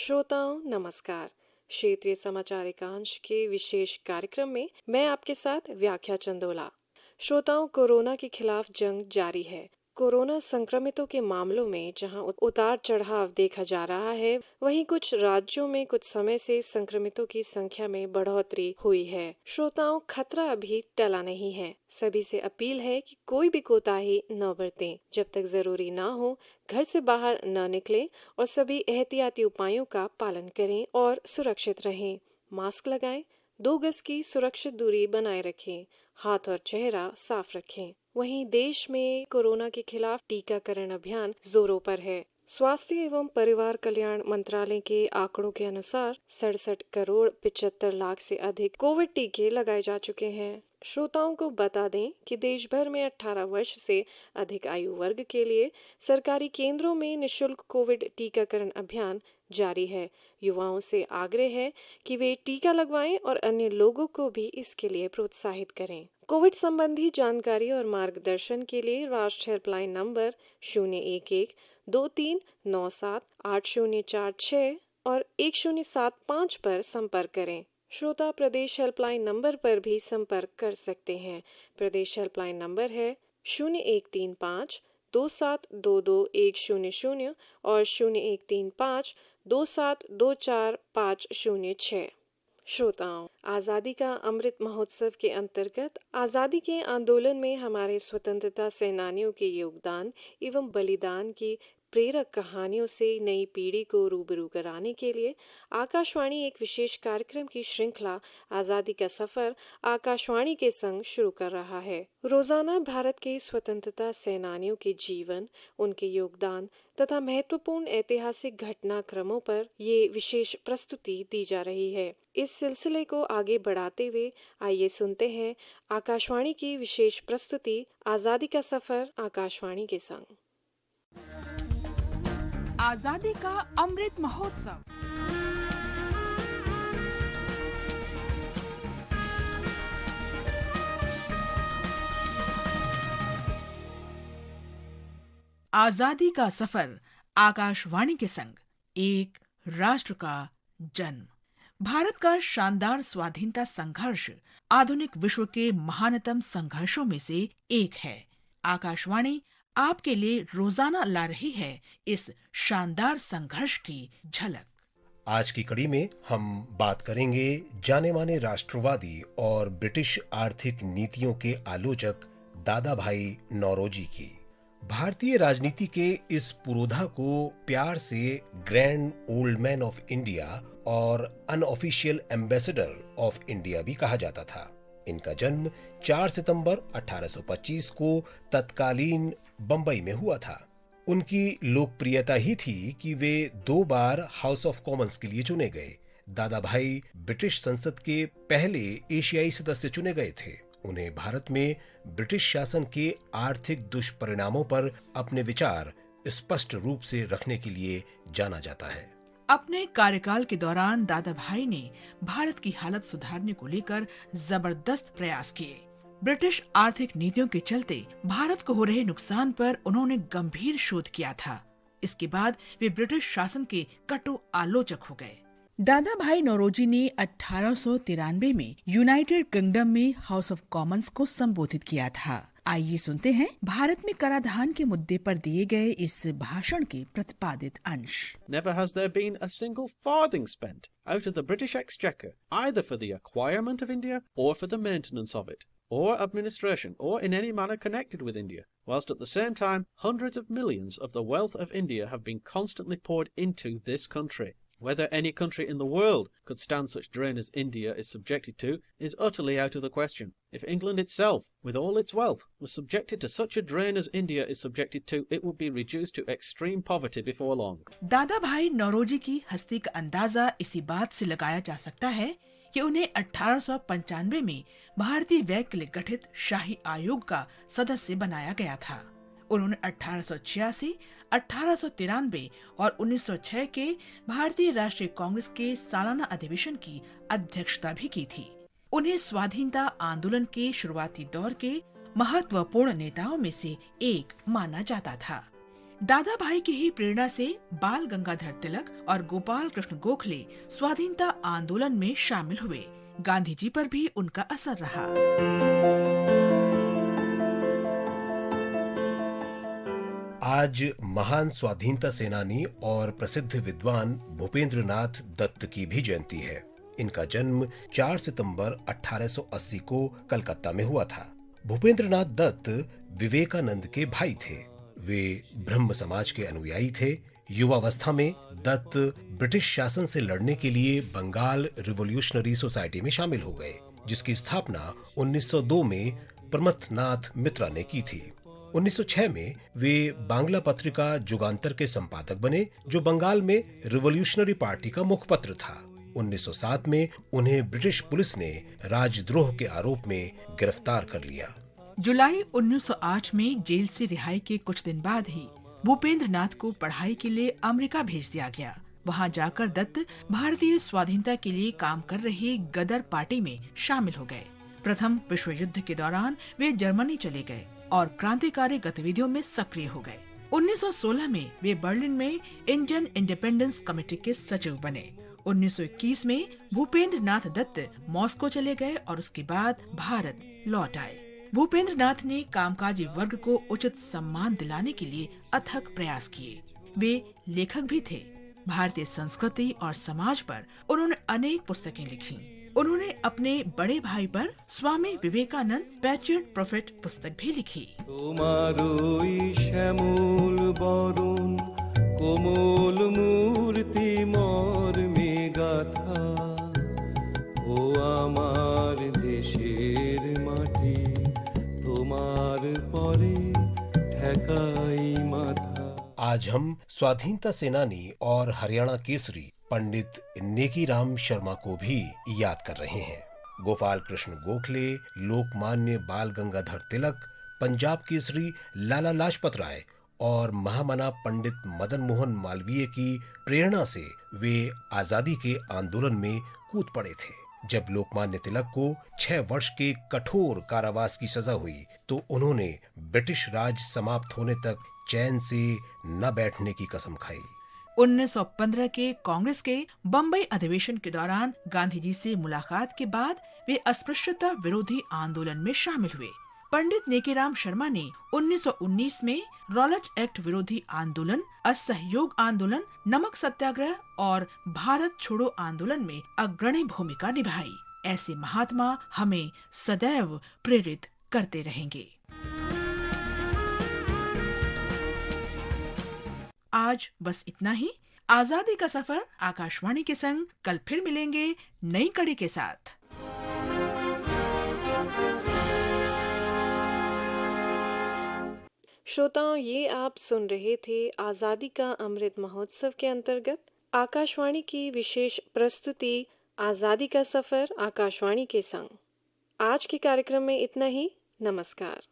श्रोताओं नमस्कार। क्षेत्रीय समाचार एकांश के विशेष कार्यक्रम में मैं आपके साथ व्याख्या चंदोला। श्रोताओं, कोरोना के खिलाफ जंग जारी है। कोरोना संक्रमितों के मामलों में जहां उतार चढ़ाव देखा जा रहा है, वहीं कुछ राज्यों में कुछ समय से संक्रमितों की संख्या में बढ़ोतरी हुई है। श्रोताओं, खतरा अभी टला नहीं है। सभी से अपील है कि कोई भी कोताही न बरतें। जब तक जरूरी ना हो, घर से बाहर न निकलें और सभी एहतियाती उपायों का पालन करें और सुरक्षित रहें। मास्क लगाएं, 2 गज की सुरक्षित दूरी बनाए रखें, हाथ और चेहरा साफ रखें। वहीं देश में कोरोना के खिलाफ टीकाकरण अभियान जोरों पर है। स्वास्थ्य एवं परिवार कल्याण मंत्रालय के आंकड़ों के अनुसार 67 करोड़ 75 लाख से अधिक कोविड टीके लगाए जा चुके हैं। श्रोताओं को बता दें कि देश भर में 18 वर्ष से अधिक आयु वर्ग के लिए सरकारी केंद्रों में निःशुल्क कोविड टीकाकरण अभियान जारी है। युवाओं से आग्रह है कि वे टीका लगवाएं और अन्य लोगों को भी इसके लिए प्रोत्साहित करें। कोविड संबंधी जानकारी और मार्गदर्शन के लिए राष्ट्रीय हेल्पलाइन नंबर 011-2397-8046 और 1075 पर संपर्क करें। श्रोता प्रदेश हेल्पलाइन नंबर पर भी संपर्क कर सकते हैं। प्रदेश हेल्पलाइन नंबर है 0135-2722-100 और 0135-2724-506। श्रोताओं, आज़ादी का अमृत महोत्सव के अंतर्गत आज़ादी के आंदोलन में हमारे स्वतंत्रता सेनानियों के योगदान एवं बलिदान की प्रेरक कहानियों से नई पीढ़ी को रूबरू कराने के लिए आकाशवाणी एक विशेष कार्यक्रम की श्रृंखला आज़ादी का सफ़र आकाशवाणी के संग शुरू कर रहा है। रोजाना भारत के स्वतंत्रता सेनानियों के जीवन, उनके योगदान तथा महत्वपूर्ण ऐतिहासिक घटनाक्रमों पर ये विशेष प्रस्तुति दी जा रही है। इस सिलसिले को आगे बढ़ाते हुए आइए सुनते हैं आकाशवाणी की विशेष प्रस्तुति आज़ादी का सफ़र आकाशवाणी के संग। आजादी का अमृत महोत्सव। आजादी का सफर आकाशवाणी के संग, एक राष्ट्र का जन्म। भारत का शानदार स्वाधीनता संघर्ष आधुनिक विश्व के महानतम संघर्षों में से एक है। आकाशवाणी आपके लिए रोजाना ला रही है इस शानदार संघर्ष की झलक। आज की कड़ी में हम बात करेंगे जाने माने राष्ट्रवादी और ब्रिटिश आर्थिक नीतियों के आलोचक दादा भाई नौरोजी की। भारतीय राजनीति के इस पुरोधा को प्यार से grand old man of India और अनऑफिशियल एम्बेसडर ऑफ इंडिया भी कहा जाता था। इनका जन्म 4 सितंबर 1825 को तत्कालीन बंबई में हुआ था। उनकी लोकप्रियता ही थी कि वे 2 बार हाउस ऑफ कॉमन्स के लिए चुने गए। दादा भाई ब्रिटिश संसद के पहले एशियाई सदस्य चुने गए थे। उन्हें भारत में ब्रिटिश शासन के आर्थिक दुष्परिणामों पर अपने विचार स्पष्ट रूप से रखने के लिए जाना जाता है। अपने कार्यकाल के दौरान दादा भाई ने भारत की हालत सुधारने को लेकर जबरदस्त प्रयास किए। ब्रिटिश आर्थिक नीतियों के चलते भारत को हो रहे नुकसान पर उन्होंने गंभीर शोध किया था। इसके बाद वे ब्रिटिश शासन के कटु आलोचक हो गए। दादा भाई नौरोजी ने 1893 में यूनाइटेड किंगडम में हाउस ऑफ कॉमन्स को संबोधित किया था। आइए सुनते हैं भारत में कराधान के मुद्दे पर दिए गए इस भाषण के प्रतिपादित अंश। Never has there been a single farthing spent out of the British Exchequer, either for the acquirement of India or for the maintenance of it, or administration, or in any manner connected with India, whilst at the same time hundreds of millions of the wealth of India have been constantly poured into this country. Whether any country in the world could stand such drain as India is subjected to is utterly out of the question. If England itself, with all its wealth, was subjected to such a drain as India is subjected to, it would be reduced to extreme poverty before long. दादा भाई नौरोजी की हस्ती का अंदाजा इसी बात से लगाया जा सकता है कि उन्हें 1895 में भारतीय व्यय के लिए गठित शाही आयोग का सदस्य बनाया गया था। उन्होंने 1886, 1893 और 1906 के भारतीय राष्ट्रीय कांग्रेस के सालाना अधिवेशन की अध्यक्षता भी की थी। उन्हें स्वाधीनता आंदोलन के शुरुआती दौर के महत्वपूर्ण नेताओं में से एक माना जाता था। दादा भाई की ही प्रेरणा से बाल गंगाधर तिलक और गोपाल कृष्ण गोखले स्वाधीनता आंदोलन में शामिल हुए। गांधी जी पर भी उनका असर रहा। आज महान स्वाधीनता सेनानी और प्रसिद्ध विद्वान भूपेंद्र नाथ दत्त की भी जयंती है। इनका जन्म 4 सितंबर 1880 को कलकत्ता में हुआ था। भूपेंद्र नाथ दत्त विवेकानंद के भाई थे। वे ब्रह्म समाज के अनुयायी थे। युवावस्था में दत्त ब्रिटिश शासन से लड़ने के लिए बंगाल रिवोल्यूशनरी सोसाइटी में शामिल हो गए, जिसकी स्थापना 1902 में प्रमथनाथ मित्रा ने की थी। 1906 में वे बांग्ला पत्रिका जुगांतर के संपादक बने, जो बंगाल में रिवोल्यूशनरी पार्टी का मुखपत्र था। 1907 में उन्हें ब्रिटिश पुलिस ने राजद्रोह के आरोप में गिरफ्तार कर लिया। जुलाई 1908 में जेल से रिहाई के कुछ दिन बाद ही भूपेंद्र नाथ को पढ़ाई के लिए अमेरिका भेज दिया गया। वहां जाकर दत्त भारतीय स्वाधीनता के लिए काम कर रही गदर पार्टी में शामिल हो गए। प्रथम विश्व युद्ध के दौरान वे जर्मनी चले गए और क्रांतिकारी गतिविधियों में सक्रिय हो गए। 1916 में वे बर्लिन में इंडियन इंडिपेंडेंस कमेटी के सचिव बने। 1921 में भूपेंद्र नाथ दत्त मॉस्को चले गए और उसके बाद भारत लौट आए। भूपेंद्र नाथ ने कामकाजी वर्ग को उचित सम्मान दिलाने के लिए अथक प्रयास किए। वे लेखक भी थे। भारतीय संस्कृति और समाज पर उन्होंने अनेक पुस्तकें लिखी। उन्होंने अपने बड़े भाई पर स्वामी विवेकानंद पैट्रियट प्रोफेट पुस्तक भी लिखी। तुम्हारोई श्यामल बरुण कोमल मूर्ति मर्मे गाथा ओ आमार देशेर माटी তোমার পরে ঠেকাই মাথা। आज हम स्वाधीनता सेनानी और हरियाणा केसरी पंडित नेकीराम शर्मा को भी याद कर रहे हैं। गोपाल कृष्ण गोखले, लोकमान्य बाल गंगाधर तिलक, पंजाब केसरी लाला लाजपत राय और महामना पंडित मदन मोहन मालवीय की प्रेरणा से वे आजादी के आंदोलन में कूद पड़े थे। जब लोकमान्य तिलक को 6 वर्ष के कठोर कारावास की सजा हुई तो उन्होंने ब्रिटिश राज समाप्त होने तक चैन से न बैठने की कसम खाई। 1915 के कांग्रेस के बम्बई अधिवेशन के दौरान गांधी जी से मुलाकात के बाद वे अस्पृश्यता विरोधी आंदोलन में शामिल हुए। पंडित नेकीराम शर्मा ने 1919 में रॉलेट एक्ट विरोधी आंदोलन, असहयोग आंदोलन, नमक सत्याग्रह और भारत छोड़ो आंदोलन में अग्रणी भूमिका निभाई। ऐसे महात्मा हमें सदैव प्रेरित करते रहेंगे। आज बस इतना ही। आजादी का सफर आकाशवाणी के संग कल फिर मिलेंगे नई कड़ी के साथ। श्रोताओं, ये आप सुन रहे थे आज़ादी का अमृत महोत्सव के अंतर्गत आकाशवाणी की विशेष प्रस्तुति आज़ादी का सफ़र आकाशवाणी के संग। आज के कार्यक्रम में इतना ही। नमस्कार।